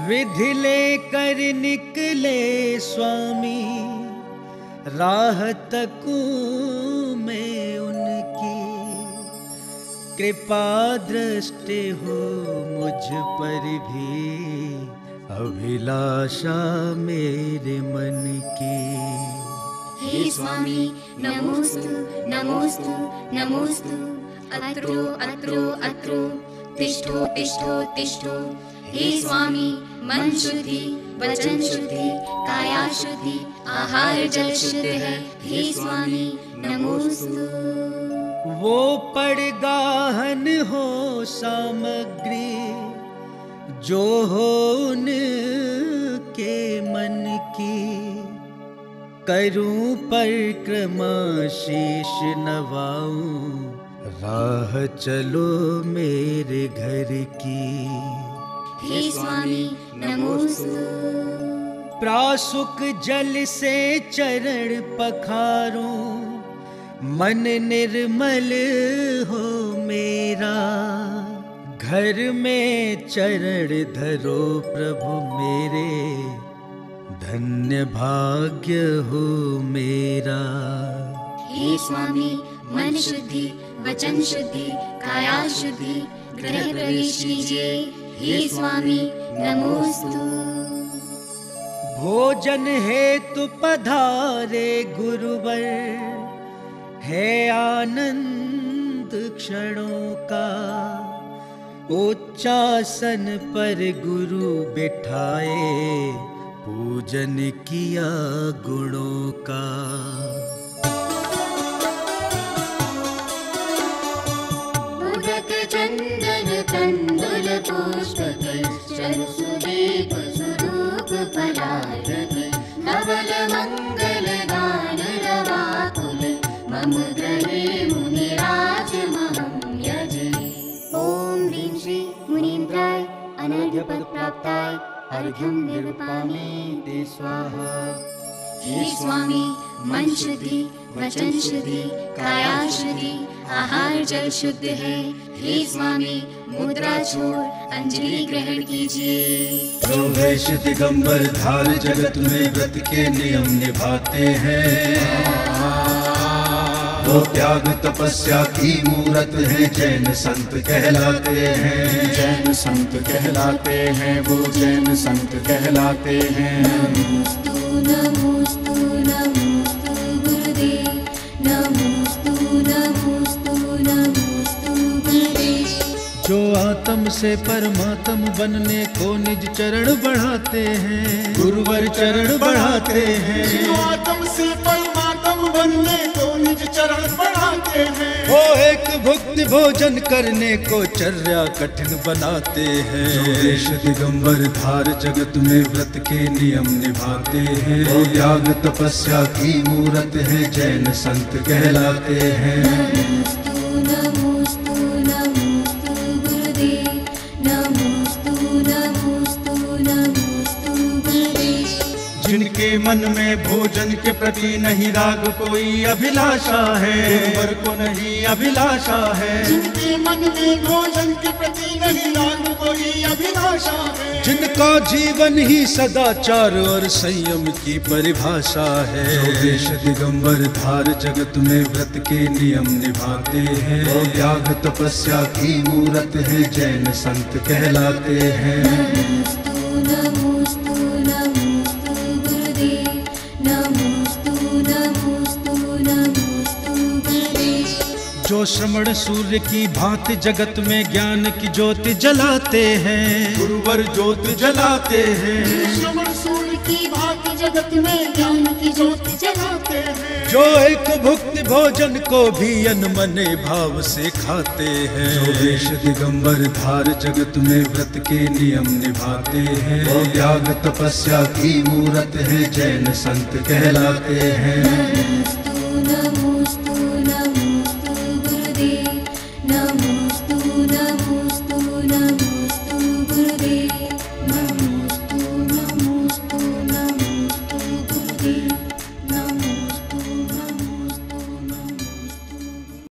विधि लेकर निकले स्वामी, राह तकूं में उनकी, कृपा दृष्टि हो मुझ पर भी, अभिलाषा मेरे मन की। हे स्वामी नमोस्तु नमोस्तु नमोस्तु, अत्रो अत्रो अत्रो, तिष्ठो तिष्ठो तिष्ठो। हे स्वामी मन शुद्धि, वचन शुद्धि, काया शुद्धि, आहार जल शुद्ध है। हे स्वामी नमोस्तु। वो पड़गाहन हो सामग्री, जो हो उनके मन की, करूं परिक्रमा शीश नवाऊं, राह चलो मेरे घर की। हे स्वामी नमोस्तु। प्रासुक जल से चरण पखारूं, मन निर्मल हो मेरा, घर में चरण धरो प्रभु मेरे, धन्य भाग्य हो मेरा। हे स्वामी मन शुद्धि, वचन शुद्धि, काया शुद्धि, गृह प्रवेश कीजिए। हे स्वामी नमोस्तु। भोजन हेतु पधारे गुरुवर, है आनंद क्षणों का, उच्चासन पर गुरु बिठाए, पूजन किया गुणों का। उदक चंदन तंदुल पुष्प, सुदीप स्वरूप फलारक, नवल मंगल गान रवाकुल, मम ग्रहे मुनिराज महं यजे। ओम ह्रीं श्री मुनीन्द्राय अनर्घ्य पद प्राप्ताय, अर्घ्यं निर्वपामि ते स्वाहा। हे स्वामी मन शुद्धि, वचन शुद्धि, काया शुद्धि, आहार जल शुद्ध है। हे स्वामी मुद्रा छोड़ अंजलि ग्रहण कीजिए। जो वेश दिगंबर धार जगत में व्रत के नियम निभाते हैं, वो त्याग तपस्या की मूरत है, जैन संत कहलाते हैं। जैन संत कहलाते हैं, वो जैन संत कहलाते हैं। नमोस्तु नमोस्तु नमोस्तु गुरुदेव, नमोस्तु नमोस्तु नमोस्तु गुरुदेव। जो आत्म से परमात्म बनने को निज चरण बढ़ाते हैं, गुरुवर चरण बढ़ाते हैं। जो आत्म से परमात्म बनने को निज चरण बढ़ाते हैं, वो एक भुक्ति भोजन करने को चर्या कठिन बनाते हैं। जो वेश दिगंबर धार जगत में व्रत के नियम निभाते हैं, वो त्याग तपस्या की मूरत है, जैन संत कहलाते हैं। नमोस्तु नमोस्तु नमोस्तु गुरुदेव, नमोस्तु नमोस्तु नमोस्तु गुरुदेव। जिनके मन में भोजन के प्रति नहीं राग कोई अभिलाषा है, गुरुवर को नहीं अभिलाषा है। जिनके मन में भोजन के प्रति नहीं राग कोई अभिलाषा है, जिनका जीवन ही सदाचार और संयम की परिभाषा है। जो वेश दिगंबर धार जगत में व्रत के नियम निभाते हैं, वो त्याग तपस्या की मूरत है, जैन संत कहलाते हैं। नमोस्तु नमोस्तु नमोस्तु गुरुदेव, नमोस्तु नमोस्तु नमोस्तु गुरुदेव। जो श्रमण सूर्य की भांति जगत में ज्ञान की ज्योति जलाते हैं, गुरुवर ज्योत जलाते हैं। श्रवण सूर्य की भांति जगत में ज्ञान की ज्योति जलाते हैं। जो एक भुक्ति भोजन को भी अनमने भाव से खाते हैं। जो वेश दिगंबर धार जगत में व्रत के नियम निभाते हैं, वो त्याग तपस्या की मूरत है, जैन संत कहलाते हैं। नमोस्तु नमोस्तु नमोस्तु गुरुदेव, नमोस्तु नमोस्तु